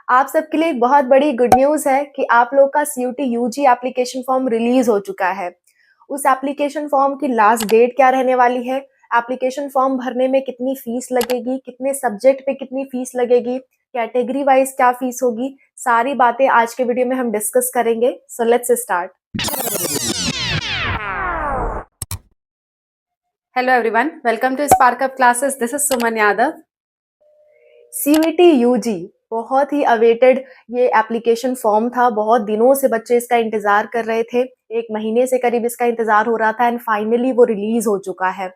आप सबके लिए एक बहुत बड़ी गुड न्यूज़ है कि आप लोग का CUET UG application form release हो चुका है। उस एप्लीकेशन फॉर्म की लास्ट डेट क्या रहने वाली है, एप्लीकेशन फॉर्म भरने में कितनी फीस लगेगी, कितने सब्जेक्ट पे कितनी फीस लगेगी, कैटेगरी वाइज़ क्या फीस होगी, सारी बातें आज के वीडियो में हम डिस्कस करेंगे। So let's start. Hello everyone, welcome to Spark Up Classes. This is Suman Yadav. CUET UG बहुत ही अवेटेड ये एप्लीकेशन फॉर्म था। बहुत दिनों से बच्चे इसका इंतजार कर रहे थे। 1 महीने से करीब इसका इंतजार हो रहा था एंड फाइनली वो रिलीज हो चुका है।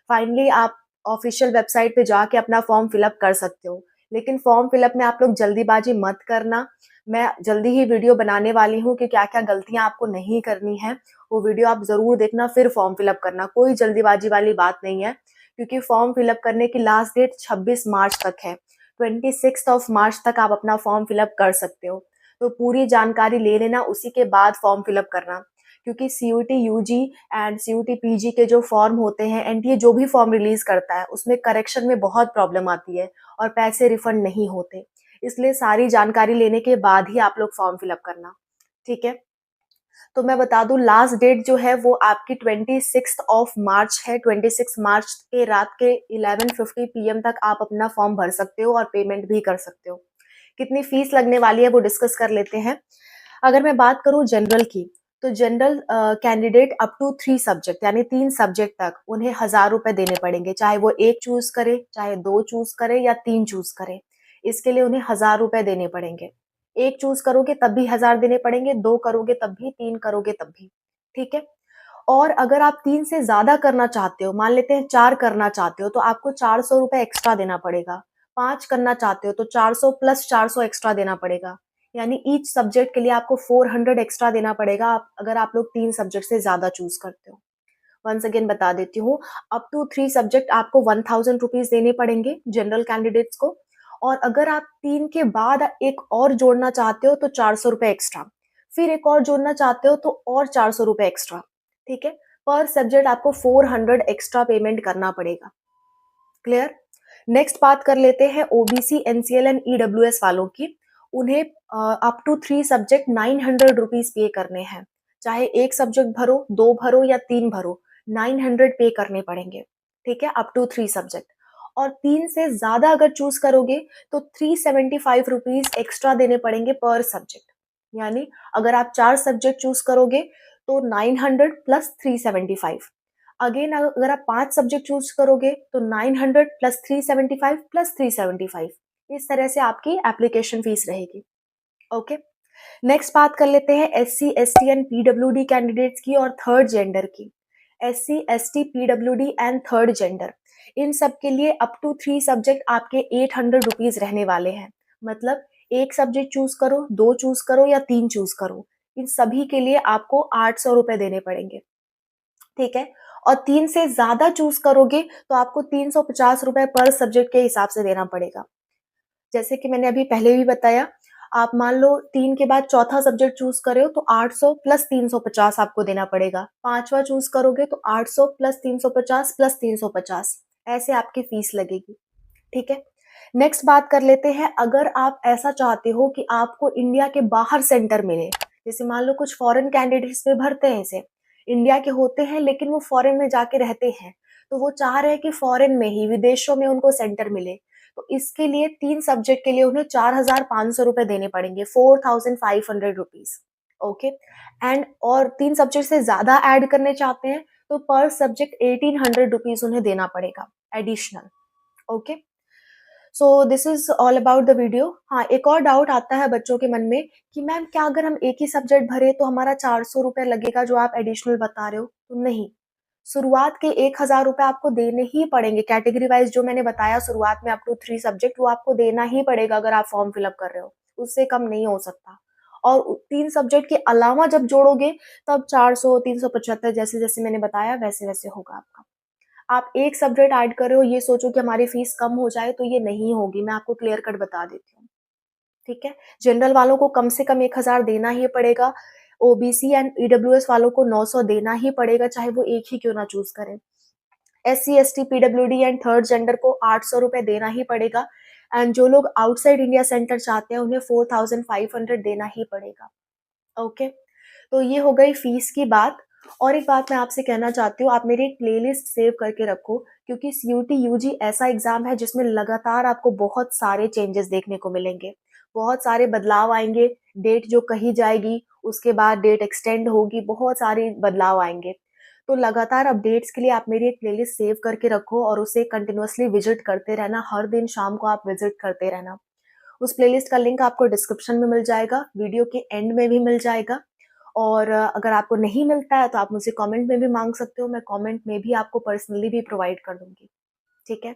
फाइनली आप ऑफिशियल वेबसाइट पे जाके अपना फॉर्म फिलअप कर सकते हो। लेकिन फॉर्म फिलअप में आप लोग जल्दीबाजी मत करना। मैं जल्दी ही वीडियो बनाने वाली हूँ कि क्या क्या गलतियां आपको नहीं करनी है। वो वीडियो आप जरूर देखना, फिर फॉर्म फिलअप करना। कोई जल्दीबाजी वाली बात नहीं है, क्योंकि फॉर्म फिलअप करने की लास्ट डेट 26 मार्च तक है। 26 ऑफ मार्च तक आप अपना फॉर्म फिलअप कर सकते हो। तो पूरी जानकारी ले लेना, उसी के बाद फॉर्म फिलअप करना। क्योंकि CUET UG and CUET PG के जो फॉर्म होते हैं, एनटीए जो भी फॉर्म रिलीज करता है उसमें करेक्शन में बहुत प्रॉब्लम आती है और पैसे रिफंड नहीं होते। इसलिए सारी जानकारी लेने के बाद ही आप लोग फॉर्म फिलअप करना, ठीक है। तो मैं बता दूं, लास्ट डेट जो है वो आपकी 26 ऑफ मार्च है। 26 मार्च के रात के 11:50 पीएम तक आप अपना फॉर्म भर सकते हो और पेमेंट भी कर सकते हो। कितनी फीस लगने वाली है वो डिस्कस कर लेते हैं। अगर मैं बात करूं जनरल की, तो general candidate up to 3 subject यानी 3 सब्जेक्ट तक उन्हें 1000 रुपए देने पड़ेंगे। चाहे वो 1 चूज करे, चाहे 2 चूज करे या 3 चूज करे, इसके लिए उन्हें 1000 रुपए देने पड़ेंगे। 1 चूज करोगे तब भी 1000 देने पड़ेंगे, 2 करोगे तब भी, 3 करोगे तब भी, ठीक है। और अगर आप 3 से ज्यादा करना चाहते हो, मान लेते हैं 4 करना चाहते हो, तो आपको 400 रुपए एक्स्ट्रा देना पड़ेगा। 5 करना चाहते हो तो 400 प्लस 400 एक्स्ट्रा देना पड़ेगा। यानी ईच सब्जेक्ट के लिए आपको 400 एक्स्ट्रा देना पड़ेगा, अगर आप लोग 3 सब्जेक्ट से ज्यादा चूज करते हो। वंस अगेन बता देती हूँ, अप टू 3 सब्जेक्ट आपको 1000 रुपीज देने पड़ेंगे जनरल कैंडिडेट्स को। और अगर आप 3 के बाद एक और जोड़ना चाहते हो तो 400 रुपए एक्स्ट्रा, फिर एक और जोड़ना चाहते हो तो और 400 रुपए एक्स्ट्रा, ठीक है। पर सब्जेक्ट आपको 400 एक्स्ट्रा पेमेंट करना पड़ेगा। क्लियर। नेक्स्ट बात कर लेते हैं ओबीसी, एनसीएल एंड ईडब्ल्यूएस वालों की। उन्हें अप टू 3 सब्जेक्ट 900 रुपीज पे करने हैं। चाहे एक सब्जेक्ट भरो, 2 भरो या 3 भरो, 900 पे करने पड़ेंगे, ठीक है, अप टू 3 सब्जेक्ट। और 3 से ज्यादा अगर चूज करोगे तो 375 रुपीज एक्स्ट्रा देने पड़ेंगे पर सब्जेक्ट। यानी अगर आप 4 सब्जेक्ट चूज करोगे तो 900 प्लस 375। अगेन अगर आप 5 सब्जेक्ट चूज करोगे तो 900 प्लस 375 प्लस 375। इस तरह से आपकी एप्लीकेशन फीस रहेगी। ओके। नेक्स्ट बात कर लेते हैं SC, ST and PWD candidates की और थर्ड जेंडर की। SC, ST, PWD and third gender, इन सब के लिए अप टू 3 सब्जेक्ट आपके 800 रुपीज रहने वाले हैं। मतलब एक सब्जेक्ट चूज करो, 2 चूज करो या 3 चूज करो, इन सभी के लिए आपको 800 रुपए देने पड़ेंगे, ठीक है। और 3 से ज्यादा चूज करोगे तो आपको 350 रुपए पर सब्जेक्ट के हिसाब से देना पड़ेगा। जैसे कि मैंने अभी पहले भी बताया, आप मान लो 3 के बाद चौथा सब्जेक्ट चूज करे हो तो 800 प्लस 350 आपको देना पड़ेगा। पांचवा चूज करोगे तो 800 प्लस 350 प्लस 350, ऐसे आपकी फीस लगेगी, ठीक है। नेक्स्ट बात कर लेते हैं, अगर आप ऐसा चाहते हो कि आपको इंडिया के बाहर सेंटर मिले, जैसे मान लो कुछ फॉरेन कैंडिडेट्स पे भरते हैं इसे, इंडिया के होते हैं लेकिन वो फॉरेन में जाके रहते हैं, तो वो चाह रहे हैं कि फॉरेन में ही, विदेशों में उनको सेंटर मिले। तो इसके लिए 3 सब्जेक्ट के लिए उन्हें 4500 रुपए देने पड़ेंगे, 4500 रुपीज। ओके। एंड और 3 सब्जेक्ट से ज्यादा ऐड करने चाहते हैं तो पर सब्जेक्ट 1800 रुपीज उन्हें देना पड़ेगा additional. Okay. So this is all about the video. हाँ, एक और डाउट आता है बच्चों के मन में कि मैम क्या अगर हम एक ही सब्जेक्ट भरे तो हमारा 400 रुपए लगेगा जो आप एडिशनल बता रहे हो? तो नहीं, शुरुआत के 1000 रुपए आपको देने ही पड़ेंगे। कैटेगरी वाइज जो मैंने बताया शुरुआत में, अप टू 3 सब्जेक्ट, वो आपको देना ही पड़ेगा अगर आप फॉर्म फिलअप कर रहे हो, उससे कम नहीं हो सकता। और 3 सब्जेक्ट के अलावा जब जोड़ोगे तब 400, 375, जैसे जैसे मैंने बताया वैसे वैसे होगा आपका। आप एक सब्जेक्ट ऐड कर रहे हो, ये सोचो कि हमारी फीस कम हो जाए, तो ये नहीं होगी। मैं आपको क्लियर कट बता देती हूँ, ठीक है। जनरल वालों को कम से कम 1000 देना ही पड़ेगा। ओबीसी एंड ईडब्ल्यूएस वालों को 900 देना ही पड़ेगा, चाहे वो एक ही क्यों ना चूज करें। SC, ST, PWD and third gender को 800 रुपए देना ही पड़ेगा। एंड जो लोग आउटसाइड इंडिया सेंटर चाहते हैं उन्हें 4500 देना ही पड़ेगा। ओके, तो ये हो गई फीस की बात। और एक बात मैं आपसे कहना चाहती हूँ, आप मेरी एक प्लेलिस्ट सेव करके रखो, क्योंकि सीयूटी यूजी ऐसा एग्जाम है जिसमें लगातार आपको बहुत सारे चेंजेस देखने को मिलेंगे, बहुत सारे बदलाव आएंगे। डेट जो कही जाएगी उसके बाद डेट एक्सटेंड होगी, बहुत सारे बदलाव आएंगे। तो लगातार अपडेट्स के लिए आप मेरी एक प्लेलिस्ट सेव करके रखो और उसे कंटिन्यूअसली विजिट करते रहना, हर दिन शाम को आप विजिट करते रहना। उस प्लेलिस्ट का लिंक आपको डिस्क्रिप्शन में मिल जाएगा, वीडियो के एंड में भी मिल जाएगा। और अगर आपको नहीं मिलता है तो आप मुझे कमेंट में भी मांग सकते हो, मैं कमेंट में भी आपको पर्सनली भी प्रोवाइड कर दूंगी, ठीक है।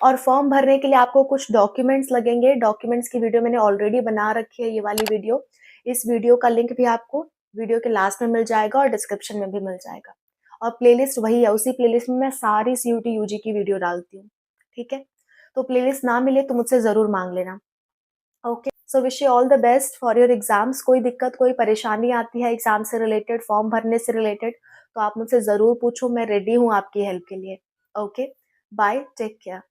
और फॉर्म भरने के लिए आपको कुछ डॉक्यूमेंट्स लगेंगे, डॉक्यूमेंट्स की वीडियो मैंने ऑलरेडी बना रखी है, ये वाली वीडियो। इस वीडियो का लिंक भी आपको वीडियो के लास्ट में मिल जाएगा और डिस्क्रिप्शन में भी मिल जाएगा। और प्लेलिस्ट वही है, उसी प्लेलिस्ट में मैं सारी सीयूटी यूजी की वीडियो डालती हूँ, ठीक है। तो प्लेलिस्ट ना मिले तो मुझसे जरूर मांग लेना। Okay, so wish you all the best for your exams. कोई दिक्कत, कोई परेशानी आती है एग्जाम से रिलेटेड, फॉर्म भरने से रिलेटेड, तो आप मुझसे ज़रूर पूछो, मैं रेडी हूँ आपकी हेल्प के लिए। Okay, bye, take care.